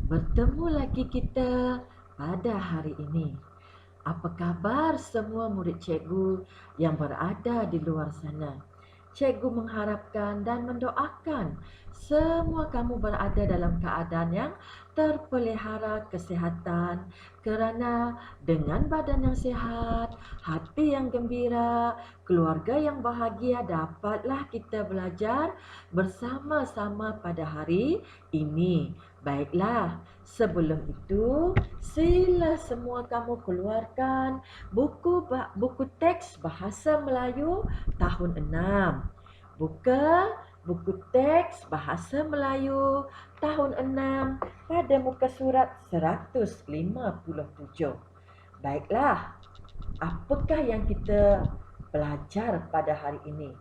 Bertemu lagi kita pada hari ini. Apa khabar semua murid cikgu yang berada di luar sana? Cikgu mengharapkan dan mendoakan semua kamu berada dalam keadaan yang terpelihara kesihatan, kerana dengan badan yang sihat, hati yang gembira, keluarga yang bahagia, dapatlah kita belajar bersama-sama pada hari ini. Baiklah, sebelum itu sila semua kamu keluarkan buku teks bahasa Melayu tahun 6. Buka buku teks bahasa Melayu tahun 6 pada muka surat 157. Baiklah, apakah yang kita belajar pada hari ini?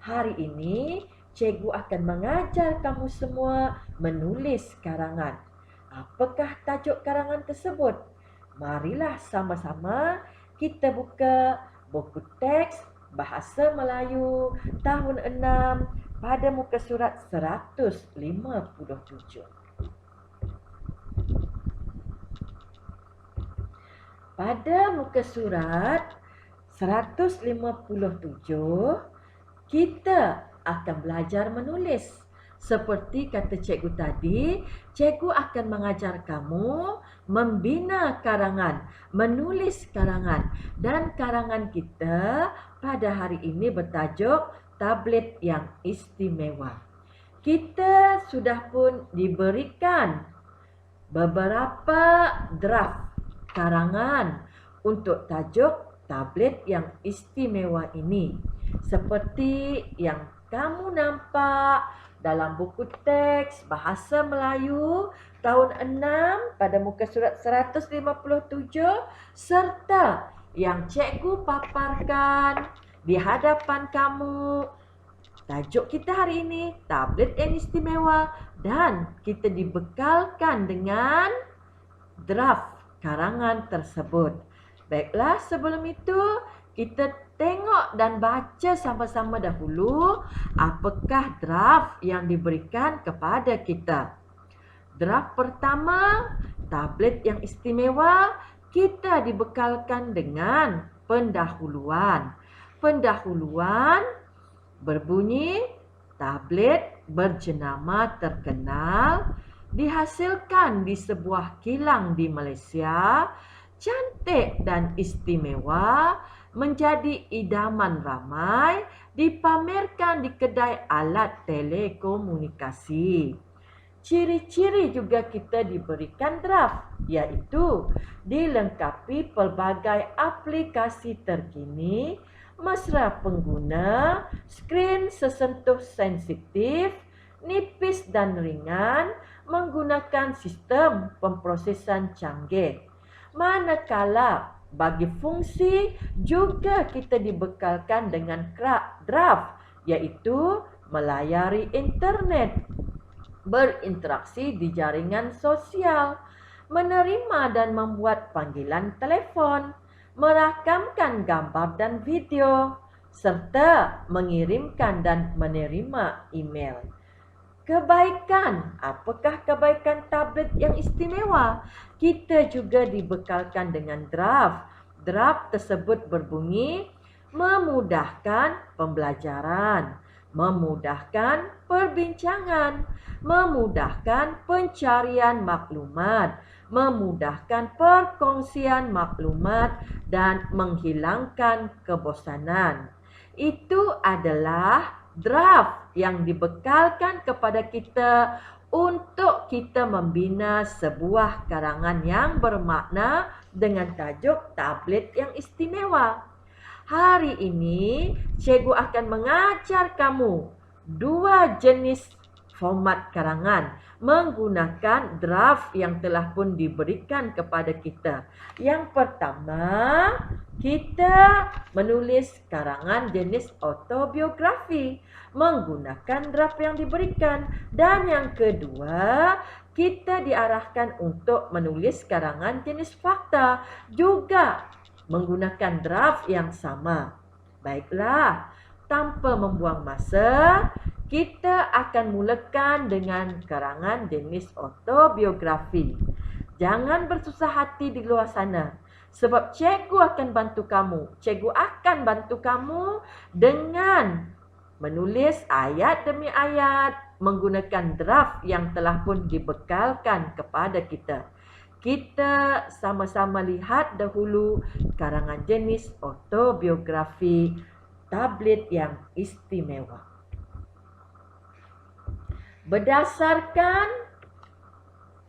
Hari ini cikgu akan mengajar kamu semua menulis karangan. Apakah tajuk karangan tersebut? Marilah sama-sama kita buka buku teks bahasa Melayu tahun 6 pada muka surat 157. Pada muka surat 157, kita akan belajar menulis. Seperti kata cikgu tadi, cikgu akan mengajar kamu membina karangan, menulis karangan. Dan karangan kita pada hari ini bertajuk Tablet yang Istimewa. Kita sudah pun diberikan beberapa draft karangan untuk tajuk tablet yang istimewa ini. Seperti yang kamu nampak dalam buku teks bahasa Melayu tahun 6 pada muka surat 157 serta yang cikgu paparkan di hadapan kamu. Tajuk kita hari ini, tablet yang istimewa, dan kita dibekalkan dengan draft karangan tersebut. Baiklah, sebelum itu kita tengok dan baca sama-sama dahulu apakah draft yang diberikan kepada kita. Draft pertama, tablet yang istimewa, kita dibekalkan dengan pendahuluan. Pendahuluan berbunyi, tablet berjenama terkenal dihasilkan di sebuah kilang di Malaysia, cantik dan istimewa, menjadi idaman ramai, dipamerkan di kedai alat telekomunikasi. Ciri-ciri juga kita diberikan draft, iaitu dilengkapi pelbagai aplikasi terkini, mesra pengguna, skrin sesentuh sensitif, nipis dan ringan, menggunakan sistem pemprosesan canggih. Manakala bagi fungsi juga kita dibekalkan dengan draft, iaitu melayari internet, berinteraksi di jaringan sosial, menerima dan membuat panggilan telefon, merakamkan gambar dan video, serta mengirimkan dan menerima email. Kebaikan. Apakah kebaikan tablet yang istimewa? Kita juga dibekalkan dengan draft. Draft tersebut berbunyi, memudahkan pembelajaran, memudahkan perbincangan, memudahkan pencarian maklumat, memudahkan perkongsian maklumat, dan menghilangkan kebosanan. Itu adalah draft yang dibekalkan kepada kita untuk kita membina sebuah karangan yang bermakna dengan tajuk tablet yang istimewa. Hari ini, cikgu akan mengajar kamu dua jenis format karangan menggunakan draft yang telah pun diberikan kepada kita. Yang pertama, kita menulis karangan jenis autobiografi menggunakan draft yang diberikan. Dan yang kedua, kita diarahkan untuk menulis karangan jenis fakta juga menggunakan draft yang sama. Baiklah, tanpa membuang masa, Kita akan mulakan dengan karangan jenis autobiografi. Jangan bersusah hati di luar sana, sebab cikgu akan bantu kamu. Cikgu akan bantu kamu dengan menulis ayat demi ayat menggunakan draft yang telah pun dibekalkan kepada kita. Kita sama-sama lihat dahulu karangan jenis autobiografi tablet yang istimewa. Berdasarkan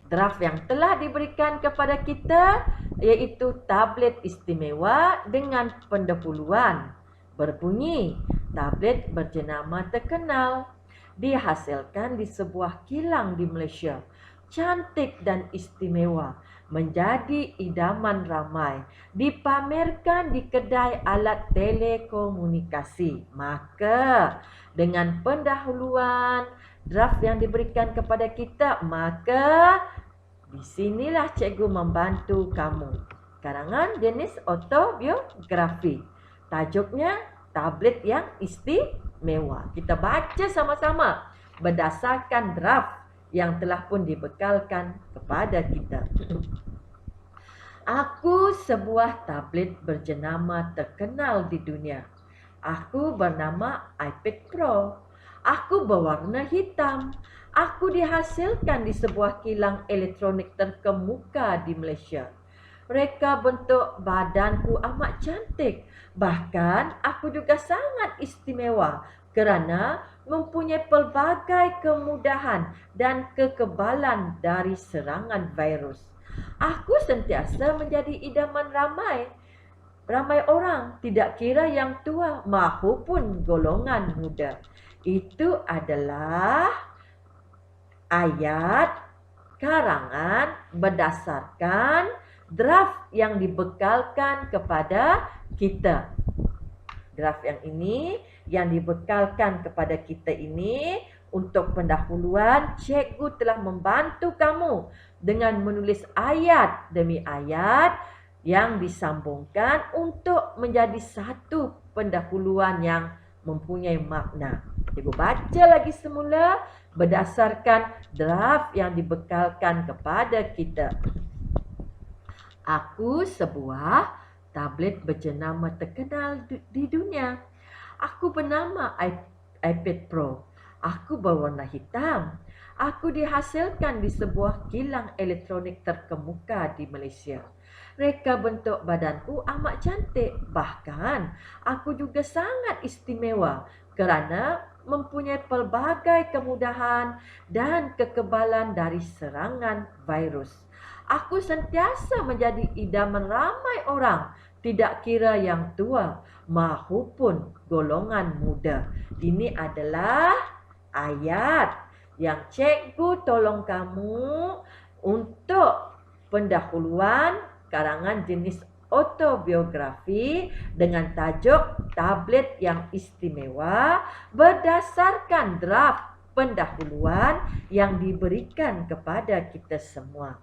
draft yang telah diberikan kepada kita, iaitu tablet istimewa dengan pendahuluan berbunyi, tablet berjenama terkenal, dihasilkan di sebuah kilang di Malaysia, cantik dan istimewa, menjadi idaman ramai, dipamerkan di kedai alat telekomunikasi. Maka dengan pendahuluan draft yang diberikan kepada kita, maka di sinilah cikgu membantu kamu. Karangan jenis autobiografi. Tajuknya tablet yang istimewa. Kita baca sama-sama berdasarkan draft yang telah pun dibekalkan kepada kita. Aku sebuah tablet berjenama terkenal di dunia. Aku bernama iPad Pro. Aku berwarna hitam. Aku dihasilkan di sebuah kilang elektronik terkemuka di Malaysia. Reka bentuk badanku amat cantik. Bahkan aku juga sangat istimewa kerana mempunyai pelbagai kemudahan dan kekebalan dari serangan virus. Aku sentiasa menjadi idaman ramai orang, tidak kira yang tua maupun golongan muda. Itu adalah ayat karangan berdasarkan draft yang dibekalkan kepada kita. Draft yang ini yang dibekalkan kepada kita ini, untuk pendahuluan, cikgu telah membantu kamu dengan menulis ayat demi ayat yang disambungkan untuk menjadi satu pendahuluan yang mempunyai makna. Cikgu baca lagi semula berdasarkan draft yang dibekalkan kepada kita. Aku sebuah tablet berjenama terkenal di dunia. Aku bernama iPad Pro. Aku berwarna hitam. Aku dihasilkan di sebuah kilang elektronik terkemuka di Malaysia. Reka bentuk badanku amat cantik. Bahkan aku juga sangat istimewa kerana mempunyai pelbagai kemudahan dan kekebalan dari serangan virus. Aku sentiasa menjadi idaman ramai orang, tidak kira yang tua maupun golongan muda. Ini adalah ayat yang cikgu tolong kamu untuk pendahuluan karangan jenis autobiografi dengan tajuk tablet yang istimewa berdasarkan draft pendahuluan yang diberikan kepada kita semua.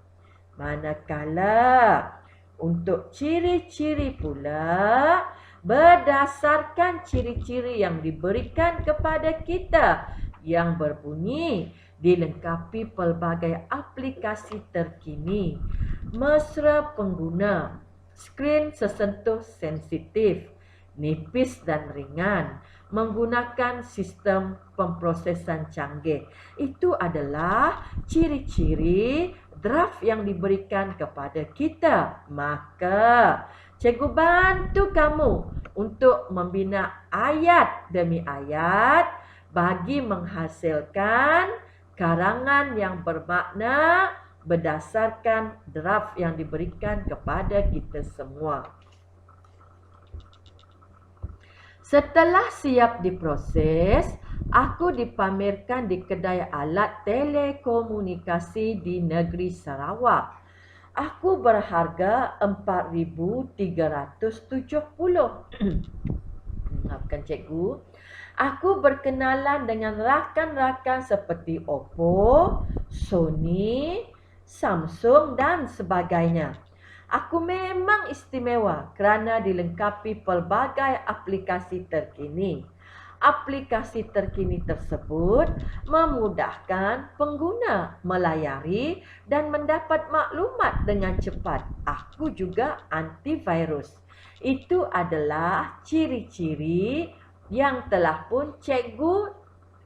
Manakala untuk ciri-ciri pula berdasarkan ciri-ciri yang diberikan kepada kita yang berbunyi dilengkapi pelbagai aplikasi terkini, mesra pengguna, skrin sesentuh sensitif, nipis dan ringan, menggunakan sistem pemprosesan canggih. Itu adalah ciri-ciri draft yang diberikan kepada kita. Maka cikgu bantu kamu untuk membina ayat demi ayat bagi menghasilkan karangan yang bermakna berdasarkan draft yang diberikan kepada kita semua. Setelah siap diproses, aku dipamerkan di kedai alat telekomunikasi di negeri Sarawak. Aku berharga 4,370. Maafkan cikgu. Aku berkenalan dengan rakan-rakan seperti Oppo, Sony, Samsung dan sebagainya. Aku memang istimewa kerana dilengkapi pelbagai aplikasi terkini. Aplikasi terkini tersebut memudahkan pengguna melayari dan mendapat maklumat dengan cepat. Aku juga antivirus. Itu adalah ciri-ciri yang telah pun cikgu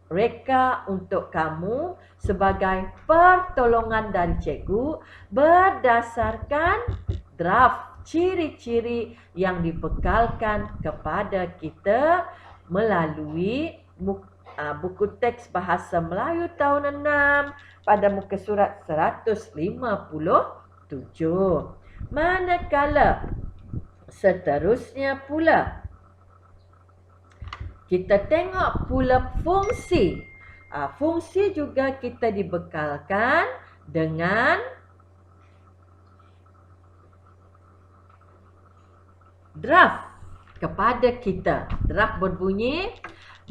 reka untuk kamu sebagai pertolongan dari cikgu berdasarkan draft ciri-ciri yang dibekalkan kepada kita melalui buku teks bahasa Melayu tahun 6 pada muka surat 157. Manakala seterusnya pula kita tengok pula fungsi. Fungsi juga kita dibekalkan dengan draft kepada kita. Draft berbunyi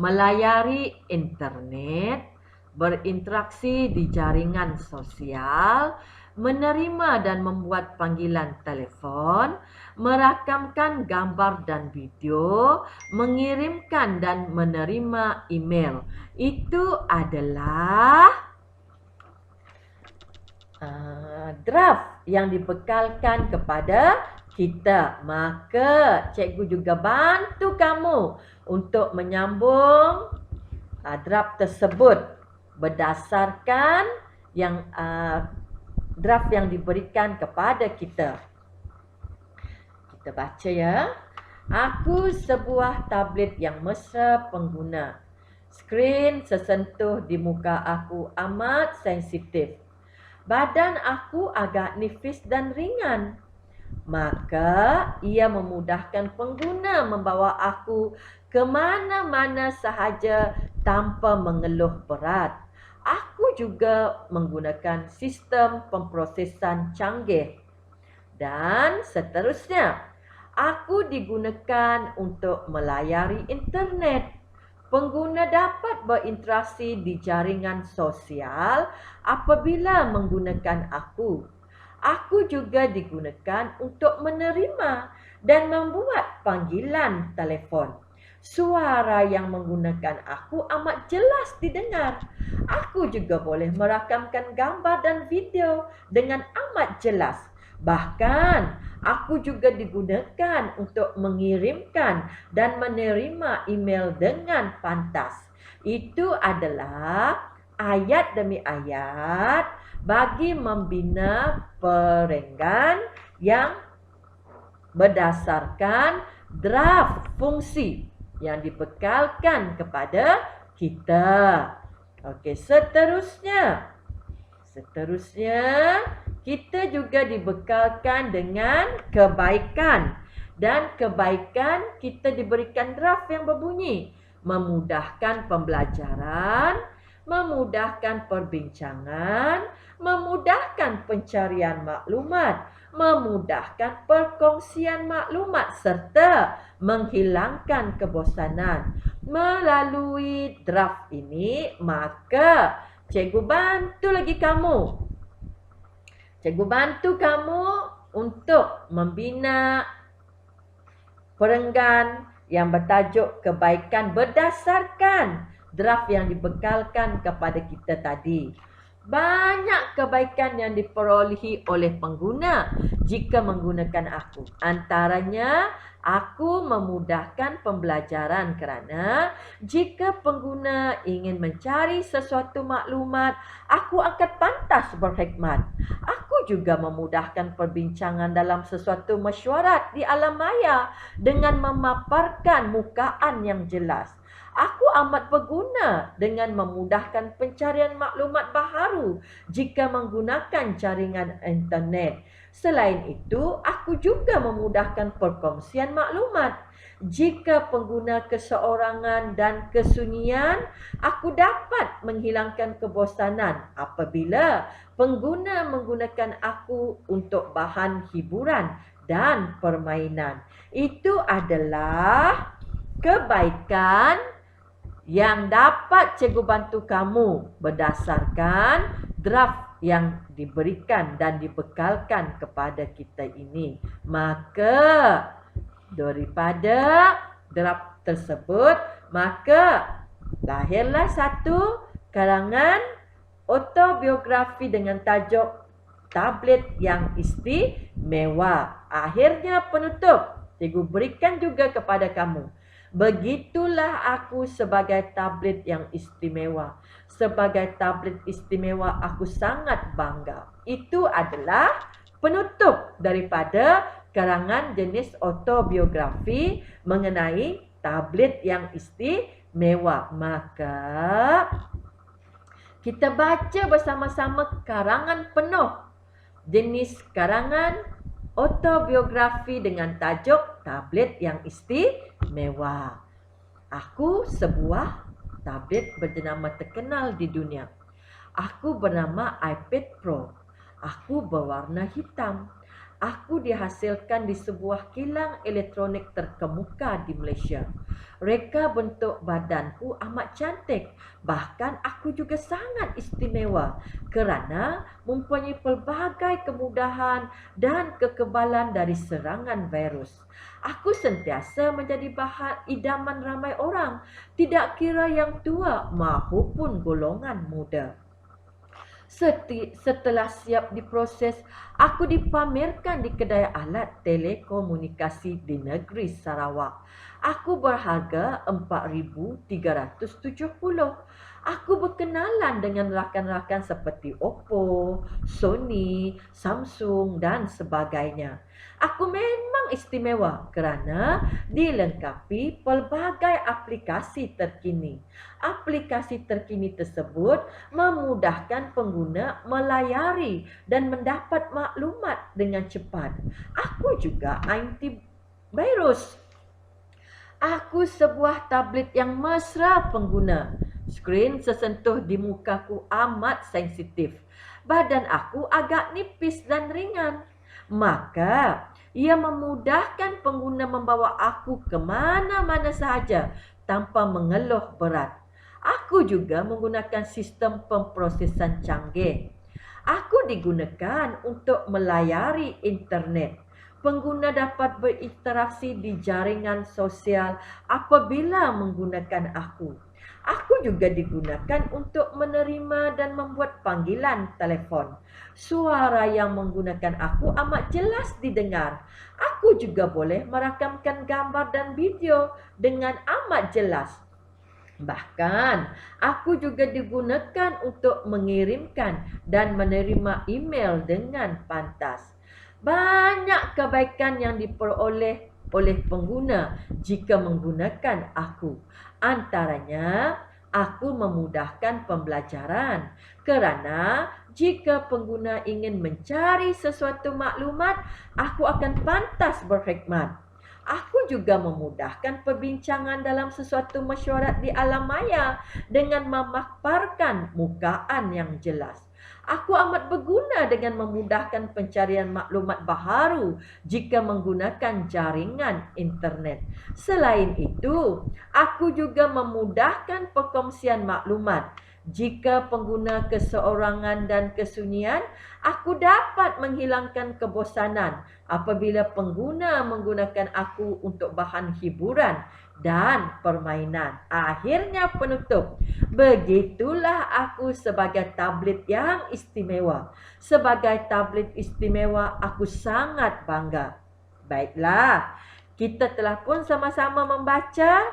melayari internet, berinteraksi di jaringan sosial, menerima dan membuat panggilan telefon, merakamkan gambar dan video, mengirimkan dan menerima email. Itu adalah draft yang dibekalkan kepada kita. Maka cikgu juga bantu kamu untuk menyambung draft tersebut berdasarkan yang draft yang diberikan kepada kita. Kita baca ya. Aku sebuah tablet yang mesra pengguna. Skrin sesentuh di muka aku amat sensitif. Badan aku agak nipis dan ringan. Maka ia memudahkan pengguna membawa aku ke mana-mana sahaja tanpa mengeluh berat. Aku juga menggunakan sistem pemprosesan canggih. Dan seterusnya, aku digunakan untuk melayari internet. Pengguna dapat berinteraksi di jaringan sosial apabila menggunakan aku. Aku juga digunakan untuk menerima dan membuat panggilan telefon. Suara yang menggunakan aku amat jelas didengar. Aku juga boleh merakamkan gambar dan video dengan amat jelas. Bahkan, aku juga digunakan untuk mengirimkan dan menerima email dengan pantas. Itu adalah ayat demi ayat bagi membina perenggan yang berdasarkan draft fungsi yang dibekalkan kepada kita. Okey, seterusnya kita juga dibekalkan dengan kebaikan. Dan kebaikan kita diberikan draft yang berbunyi memudahkan pembelajaran, memudahkan perbincangan, memudahkan pencarian maklumat, memudahkan perkongsian maklumat serta menghilangkan kebosanan. Melalui draft ini, maka cikgu bantu lagi kamu. Cikgu bantu kamu untuk membina perenggan yang bertajuk kebaikan berdasarkan draft yang dibekalkan kepada kita tadi. Banyak kebaikan yang diperolehi oleh pengguna jika menggunakan aku. Antaranya, aku memudahkan pembelajaran kerana jika pengguna ingin mencari sesuatu maklumat, aku akan pantas berkhidmat. Aku juga memudahkan perbincangan dalam sesuatu mesyuarat di alam maya dengan memaparkan mukaan yang jelas. Aku amat berguna dengan memudahkan pencarian maklumat baharu jika menggunakan jaringan internet. Selain itu, aku juga memudahkan perkongsian maklumat. Jika pengguna keseorangan dan kesunyian, aku dapat menghilangkan kebosanan apabila pengguna menggunakan aku untuk bahan hiburan dan permainan. Itu adalah kebaikan yang dapat cikgu bantu kamu berdasarkan draft yang diberikan dan dibekalkan kepada kita ini. Maka daripada draft tersebut, Maka lahirlah satu karangan autobiografi dengan tajuk Tablet yang Istimewa. Akhirnya penutup, cikgu berikan juga kepada kamu. Begitulah aku sebagai tablet yang istimewa. Sebagai tablet istimewa, aku sangat bangga. Itu adalah penutup daripada karangan jenis autobiografi mengenai tablet yang istimewa. Maka kita baca bersama-sama karangan penuh jenis karangan autobiografi dengan tajuk Tablet yang Istimewa. Aku sebuah tablet berjenama terkenal di dunia. Aku bernama iPad Pro. Aku berwarna hitam. Aku dihasilkan di sebuah kilang elektronik terkemuka di Malaysia. Reka bentuk badanku amat cantik. Bahkan aku juga sangat istimewa kerana mempunyai pelbagai kemudahan dan kekebalan dari serangan virus. Aku sentiasa menjadi bahan idaman ramai orang, tidak kira yang tua maupun golongan muda. Setelah siap diproses, aku dipamerkan di kedai alat telekomunikasi di negeri Sarawak. Aku berharga 4,370. Aku berkenalan dengan rakan-rakan seperti Oppo, Sony, Samsung dan sebagainya. Aku memang istimewa kerana dilengkapi pelbagai aplikasi terkini. Aplikasi terkini tersebut memudahkan pengguna melayari dan mendapat maklumat dengan cepat. Aku juga antivirus. Aku sebuah tablet yang mesra pengguna. Skrin sesentuh di mukaku amat sensitif. Badan aku agak nipis dan ringan. Maka, ia memudahkan pengguna membawa aku ke mana-mana sahaja tanpa mengeluh berat. Aku juga menggunakan sistem pemprosesan canggih. Aku digunakan untuk melayari internet. Pengguna dapat berinteraksi di jaringan sosial apabila menggunakan aku. Aku juga digunakan untuk menerima dan membuat panggilan telefon. Suara yang menggunakan aku amat jelas didengar. Aku juga boleh merakamkan gambar dan video dengan amat jelas. Bahkan, aku juga digunakan untuk mengirimkan dan menerima email dengan pantas. Banyak kebaikan yang diperoleh oleh pengguna jika menggunakan aku. Antaranya, aku memudahkan pembelajaran kerana jika pengguna ingin mencari sesuatu maklumat, aku akan pantas berkhidmat. Aku juga memudahkan perbincangan dalam sesuatu mesyuarat di alam maya dengan memaparkan mukaan yang jelas. Aku amat berguna dengan memudahkan pencarian maklumat baharu jika menggunakan jaringan internet. Selain itu, aku juga memudahkan perkongsian maklumat. Jika pengguna keseorangan dan kesunyian, aku dapat menghilangkan kebosanan apabila pengguna menggunakan aku untuk bahan hiburan dan permainan. Akhirnya penutup. Begitulah aku sebagai tablet yang istimewa. Sebagai tablet istimewa, aku sangat bangga. Baiklah, kita telah pun sama-sama membaca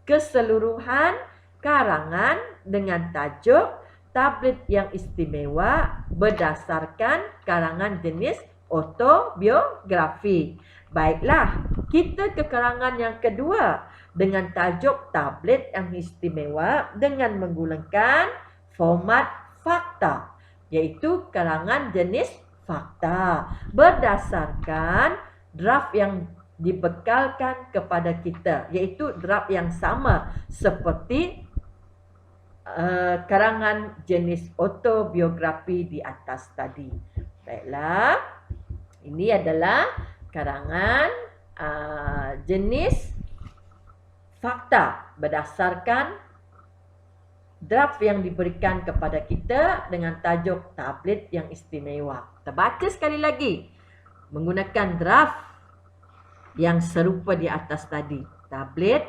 keseluruhan karangan dengan tajuk Tablet yang Istimewa berdasarkan karangan jenis autobiografi. Baiklah, kita ke karangan yang kedua dengan tajuk Tablet yang Istimewa dengan menggunakan format fakta, iaitu karangan jenis fakta berdasarkan draft yang dibekalkan kepada kita, iaitu draft yang sama seperti karangan jenis autobiografi di atas tadi. Baiklah, ini adalah karangan jenis fakta berdasarkan draft yang diberikan kepada kita dengan tajuk Tablet yang Istimewa. Kita baca sekali lagi menggunakan draft yang serupa di atas tadi. Tablet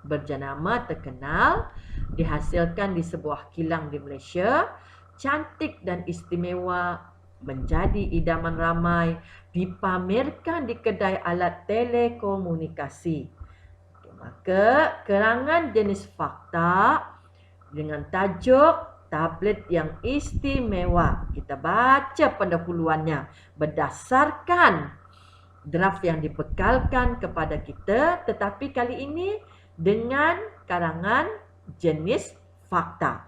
berjenama terkenal, dihasilkan di sebuah kilang di Malaysia, cantik dan istimewa, menjadi idaman ramai, dipamerkan di kedai alat telekomunikasi. Maka kerangan jenis fakta dengan tajuk tablet yang istimewa, kita baca pendahuluannya berdasarkan draft yang dibekalkan kepada kita, tetapi kali ini dengan karangan jenis fakta.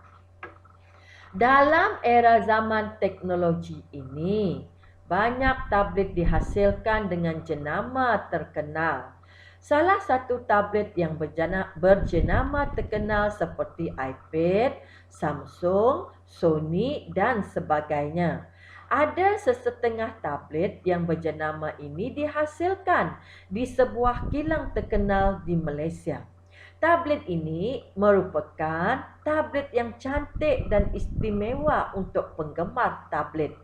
Dalam era zaman teknologi ini, banyak tablet dihasilkan dengan jenama terkenal. Salah satu tablet yang berjenama terkenal seperti iPad, Samsung, Sony dan sebagainya. Ada sesetengah tablet yang berjenama ini dihasilkan di sebuah kilang terkenal di Malaysia. Tablet ini merupakan tablet yang cantik dan istimewa untuk penggemar tablet.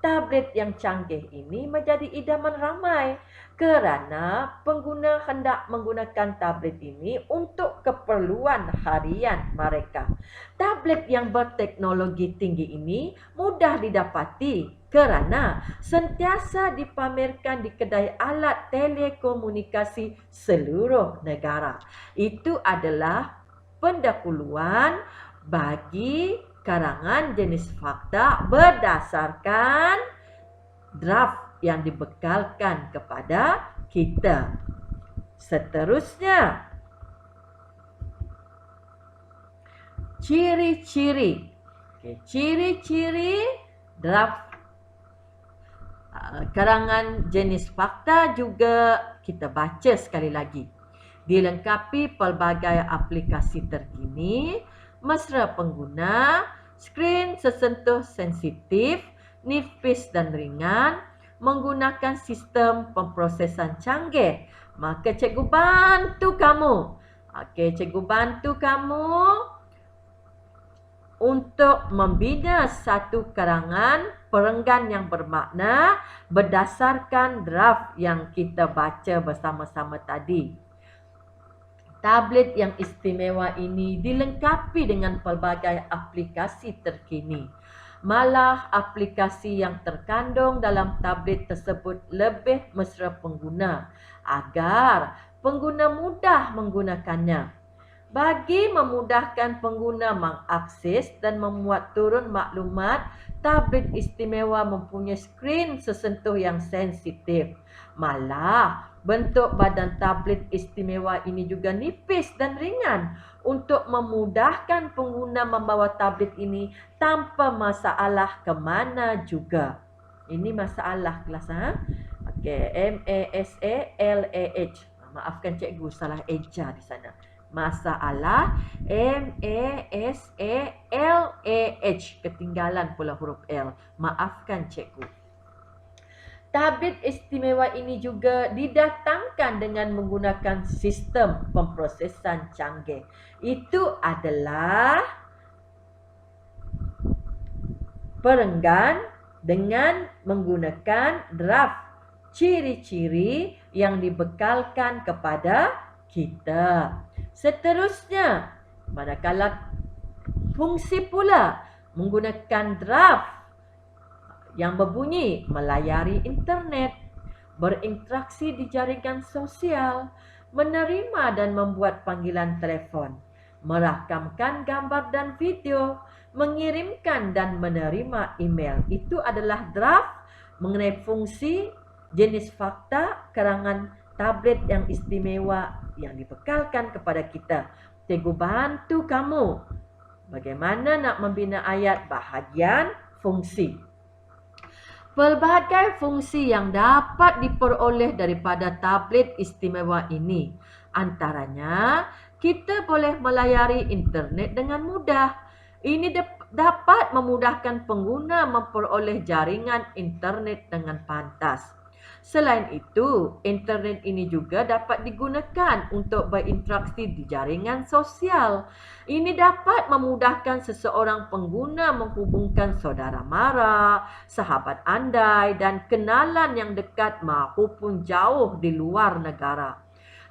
Tablet yang canggih ini menjadi idaman ramai kerana pengguna hendak menggunakan tablet ini untuk keperluan harian mereka. Tablet yang berteknologi tinggi ini mudah didapati kerana sentiasa dipamerkan di kedai alat telekomunikasi seluruh negara. Itu adalah pendahuluan bagi karangan jenis fakta berdasarkan draft yang dibekalkan kepada kita. Seterusnya, ciri-ciri. Ciri-ciri draft karangan jenis fakta juga kita baca sekali lagi. Dilengkapi pelbagai aplikasi terkini, mesra pengguna, skrin sesentuh sensitif, nipis dan ringan, menggunakan sistem pemprosesan canggih. Maka cikgu bantu kamu. Cikgu bantu kamu untuk membina satu karangan perenggan yang bermakna berdasarkan draft yang kita baca bersama-sama tadi. Tablet yang istimewa ini dilengkapi dengan pelbagai aplikasi terkini. Malah aplikasi yang terkandung dalam tablet tersebut lebih mesra pengguna agar pengguna mudah menggunakannya. Bagi memudahkan pengguna mengakses dan memuat turun maklumat, tablet istimewa mempunyai skrin sesentuh yang sensitif. Malah, bentuk badan tablet istimewa ini juga nipis dan ringan untuk memudahkan pengguna membawa tablet ini tanpa masalah ke mana juga. Ini masalah kelas, MASALAH. Maafkan cikgu, salah eja di sana. Masalah MASALAH. Ketinggalan pula huruf L. Maafkan cikgu. Tablet istimewa ini juga didatangkan dengan menggunakan sistem pemprosesan canggih. Itu adalah perenggan dengan menggunakan draft ciri-ciri yang dibekalkan kepada kita. Seterusnya, manakala fungsi pula menggunakan draft yang berbunyi melayari internet, berinteraksi di jaringan sosial, menerima dan membuat panggilan telefon, merakamkan gambar dan video, mengirimkan dan menerima email. Itu adalah draft mengenai fungsi jenis fakta karangan tablet yang istimewa yang dibekalkan kepada kita. Cikgu bantu kamu bagaimana nak membina ayat bahagian fungsi. Pelbagai fungsi yang dapat diperoleh daripada tablet istimewa ini. Antaranya, kita boleh melayari internet dengan mudah. Ini dapat memudahkan pengguna memperoleh jaringan internet dengan pantas. Selain itu, internet ini juga dapat digunakan untuk berinteraksi di jaringan sosial. Ini dapat memudahkan seseorang pengguna menghubungkan saudara mara, sahabat andai dan kenalan yang dekat maupun jauh di luar negara.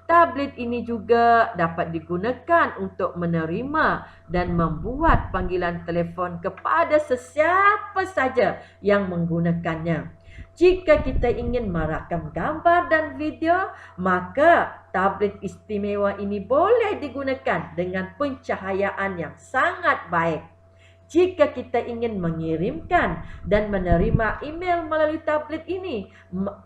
Tablet ini juga dapat digunakan untuk menerima dan membuat panggilan telefon kepada sesiapa saja yang menggunakannya. Jika kita ingin merakam gambar dan video, maka tablet istimewa ini boleh digunakan dengan pencahayaan yang sangat baik. Jika kita ingin mengirimkan dan menerima email melalui tablet ini,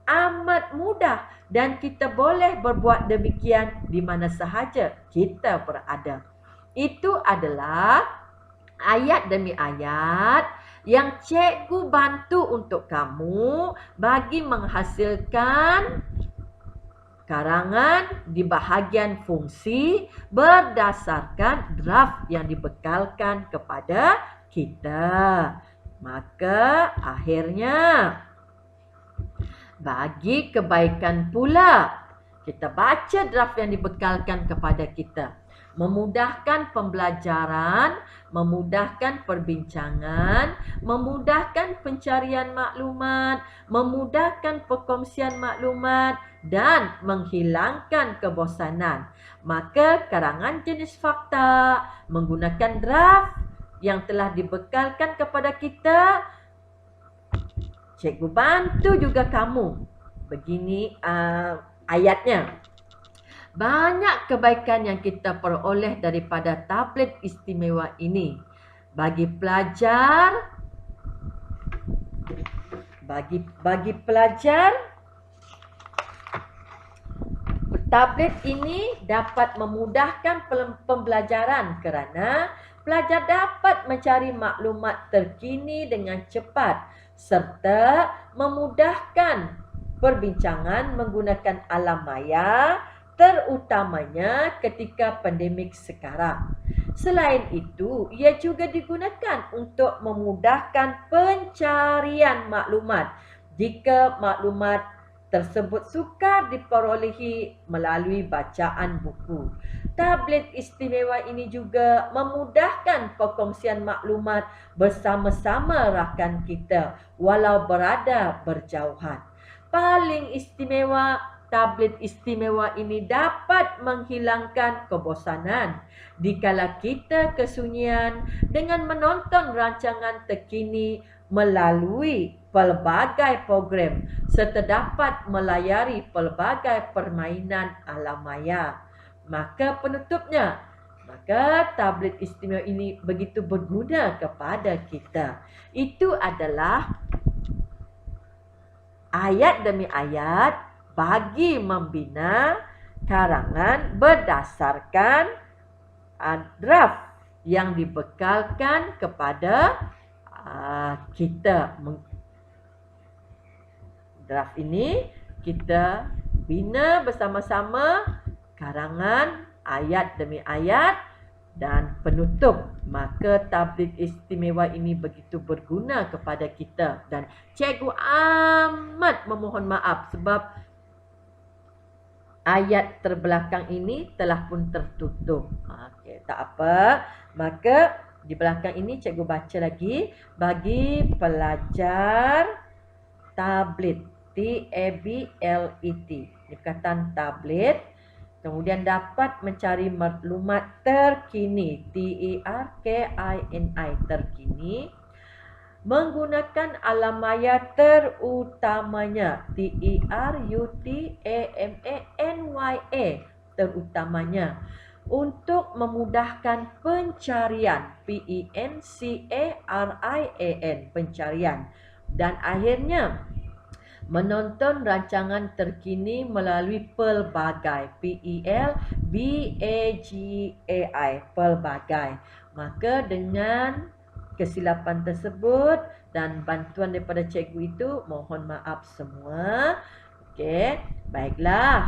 amat mudah dan kita boleh berbuat demikian di mana sahaja kita berada. Itu adalah ayat demi ayat yang cikgu bantu untuk kamu bagi menghasilkan karangan di bahagian fungsi berdasarkan draft yang dibekalkan kepada kita. Maka akhirnya bagi kebaikan pula kita baca draft yang dibekalkan kepada kita. Memudahkan pembelajaran, memudahkan perbincangan, memudahkan pencarian maklumat, memudahkan perkongsian maklumat dan menghilangkan kebosanan. Maka karangan jenis fakta menggunakan draft yang telah dibekalkan kepada kita, cikgu bantu juga kamu. Begini ayatnya. Banyak kebaikan yang kita peroleh daripada tablet istimewa ini. Bagi pelajar, tablet ini dapat memudahkan pembelajaran kerana pelajar dapat mencari maklumat terkini dengan cepat serta memudahkan perbincangan menggunakan alam maya, terutamanya ketika pandemik sekarang. Selain itu, ia juga digunakan untuk memudahkan pencarian maklumat jika maklumat tersebut sukar diperolehi melalui bacaan buku. Tablet istimewa ini juga memudahkan perkongsian maklumat bersama-sama rakan kita walau berada berjauhan. Paling istimewa, tablet istimewa ini dapat menghilangkan kebosanan dikala kita kesunyian dengan menonton rancangan terkini melalui pelbagai program serta dapat melayari pelbagai permainan alam maya. Maka penutupnya, tablet istimewa ini begitu berguna kepada kita. Itu adalah ayat demi ayat bagi membina karangan berdasarkan draft yang dibekalkan kepada kita. Draft ini kita bina bersama-sama karangan ayat demi ayat dan penutup. Maka tablet istimewa ini begitu berguna kepada kita dan cikgu amat memohon maaf sebab ayat terbelakang ini telah pun tertutup. Okey, tak apa. Maka di belakang ini cikgu baca lagi bagi pelajar tablet, T-A-B-L-E-T. Ini perkataan tablet. Kemudian dapat mencari maklumat terkini, T-E-R-K-I-N-I, terkini. Menggunakan alam maya terutamanya, T-E-R-U-T-A-M-A-N-Y-A, terutamanya. Untuk memudahkan pencarian, P-E-N-C-A-R-I-A-N, pencarian. Dan akhirnya, menonton rancangan terkini melalui pelbagai, P-E-L-B-A-G-A-I, pelbagai. Maka dengan kesilapan tersebut dan bantuan daripada cikgu itu, mohon maaf semua. Okey, baiklah.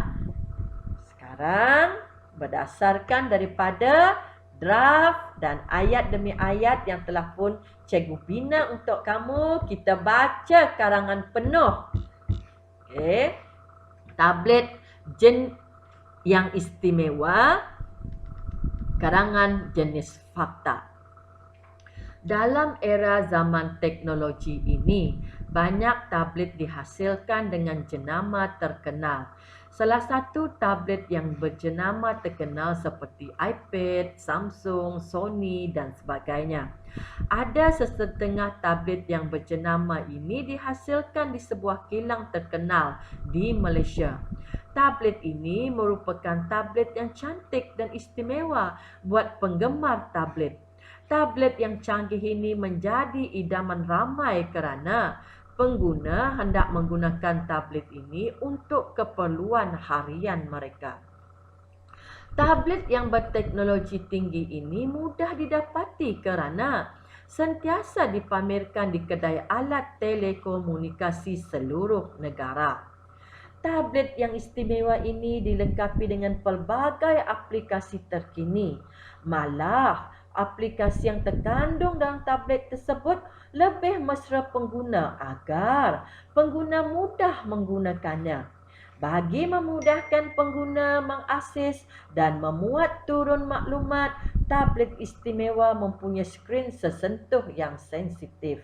Sekarang berdasarkan daripada draft dan ayat demi ayat yang telah pun cikgu bina untuk kamu, kita baca karangan penuh. Okey. Tablet yang istimewa, karangan jenis fakta. Dalam era zaman teknologi ini, banyak tablet dihasilkan dengan jenama terkenal Salah satu tablet yang berjenama terkenal seperti iPad, Samsung, Sony dan sebagainya. Ada sesetengah tablet yang berjenama ini dihasilkan di sebuah kilang terkenal di Malaysia. Tablet ini merupakan tablet yang cantik dan istimewa buat penggemar tablet. Tablet yang canggih ini menjadi idaman ramai kerana pengguna hendak menggunakan tablet ini untuk keperluan harian mereka. Tablet yang berteknologi tinggi ini mudah didapati kerana sentiasa dipamerkan di kedai alat telekomunikasi seluruh negara. Tablet yang istimewa ini dilengkapi dengan pelbagai aplikasi terkini. Malah, aplikasi yang terkandung dalam tablet tersebut lebih mesra pengguna agar pengguna mudah menggunakannya. Bagi memudahkan pengguna mengakses dan memuat turun maklumat, tablet istimewa mempunyai skrin sesentuh yang sensitif.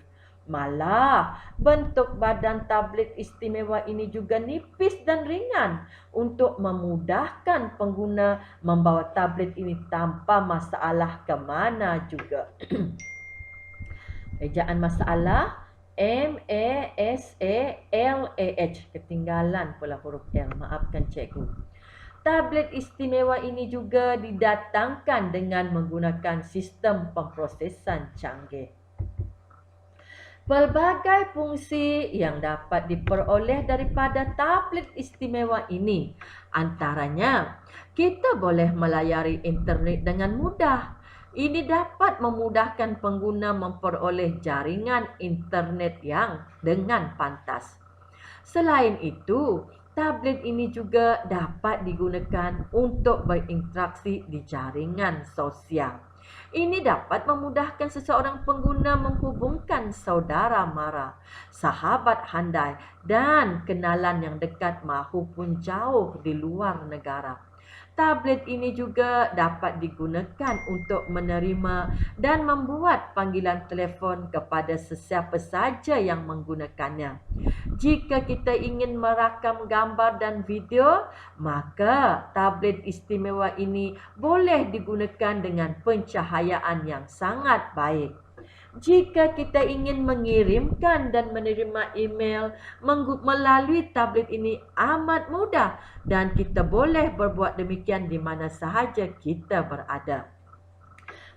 Malah, bentuk badan tablet istimewa ini juga nipis dan ringan untuk memudahkan pengguna membawa tablet ini tanpa masalah ke mana juga. Ejaan masalah MASALAH. Ketinggalan pula huruf L. Maafkan cikgu. Tablet istimewa ini juga didatangkan dengan menggunakan sistem pemprosesan canggih. Pelbagai fungsi yang dapat diperoleh daripada tablet istimewa ini. Antaranya, kita boleh melayari internet dengan mudah. Ini dapat memudahkan pengguna memperoleh jaringan internet yang dengan pantas. Selain itu, tablet ini juga dapat digunakan untuk berinteraksi di jaringan sosial. Ini dapat memudahkan seseorang pengguna menghubungkan saudara mara, sahabat handai dan kenalan yang dekat mahupun jauh di luar negara. Tablet ini juga dapat digunakan untuk menerima dan membuat panggilan telefon kepada sesiapa saja yang menggunakannya. Jika kita ingin merakam gambar dan video, maka tablet istimewa ini boleh digunakan dengan pencahayaan yang sangat baik. Jika kita ingin mengirimkan dan menerima email melalui tablet ini amat mudah dan kita boleh berbuat demikian di mana sahaja kita berada.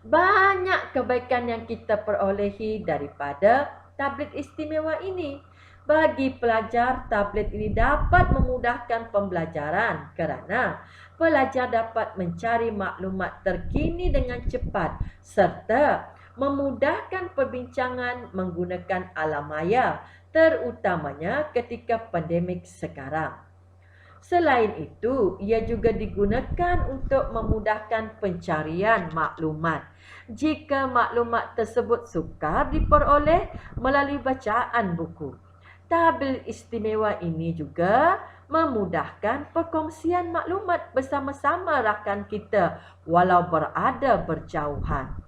Banyak kebaikan yang kita perolehi daripada tablet istimewa ini. Bagi pelajar, tablet ini dapat memudahkan pembelajaran kerana pelajar dapat mencari maklumat terkini dengan cepat serta memudahkan perbincangan menggunakan alam maya, terutamanya ketika pandemik sekarang. Selain itu, ia juga digunakan untuk memudahkan pencarian maklumat. Jika maklumat tersebut sukar diperoleh melalui bacaan buku. Tabel istimewa ini juga memudahkan perkongsian maklumat bersama-sama rakan kita walau berada berjauhan.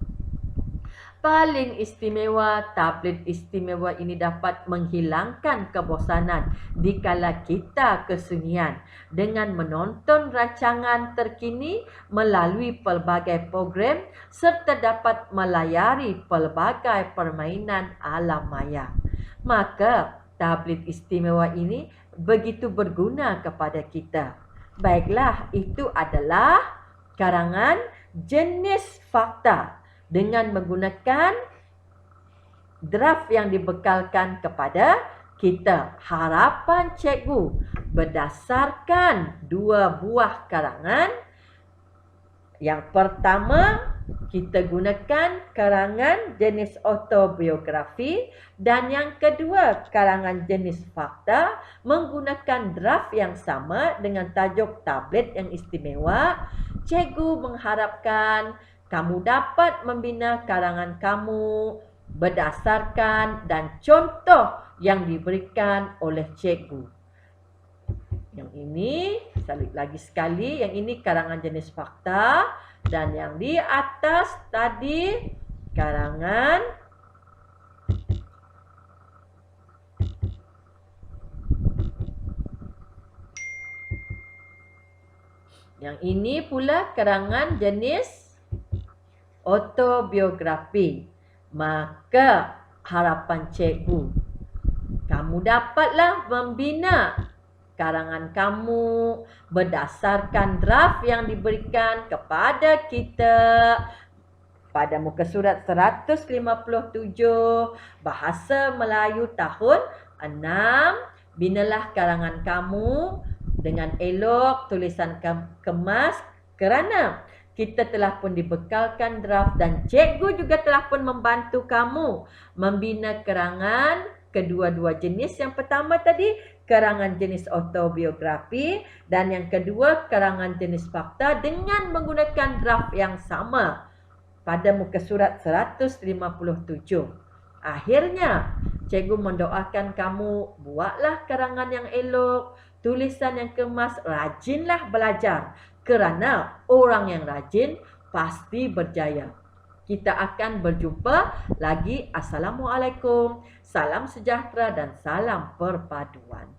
Paling istimewa, tablet istimewa ini dapat menghilangkan kebosanan dikala kita kesunyian dengan menonton rancangan terkini melalui pelbagai program serta dapat melayari pelbagai permainan alam maya. Maka, tablet istimewa ini begitu berguna kepada kita. Baiklah, itu adalah karangan jenis fakta dengan menggunakan draft yang dibekalkan kepada kita. Harapan cikgu berdasarkan dua buah karangan. Yang pertama, kita gunakan karangan jenis autobiografi dan yang kedua, karangan jenis fakta menggunakan draft yang sama dengan tajuk tablet yang istimewa. Cikgu mengharapkan kamu dapat membina karangan kamu berdasarkan dan contoh yang diberikan oleh cikgu. Yang ini, salib lagi sekali, yang ini karangan jenis fakta dan yang di atas tadi karangan Yang ini pula karangan jenis autobiografi. Maka harapan cikgu, kamu dapatlah membina karangan kamu berdasarkan draft yang diberikan kepada kita pada muka surat 157 Bahasa Melayu tahun 6. Binalah karangan kamu dengan elok, tulisan kemas, kerana kita telah pun dibekalkan draft dan cikgu juga telah pun membantu kamu membina karangan kedua-dua jenis. Yang pertama tadi karangan jenis autobiografi dan yang kedua karangan jenis fakta dengan menggunakan draft yang sama pada muka surat 157. Akhirnya, cikgu mendoakan kamu buatlah karangan yang elok, tulisan yang kemas, rajinlah belajar. Kerana orang yang rajin pasti berjaya. Kita akan berjumpa lagi. Assalamualaikum. Salam sejahtera dan salam perpaduan.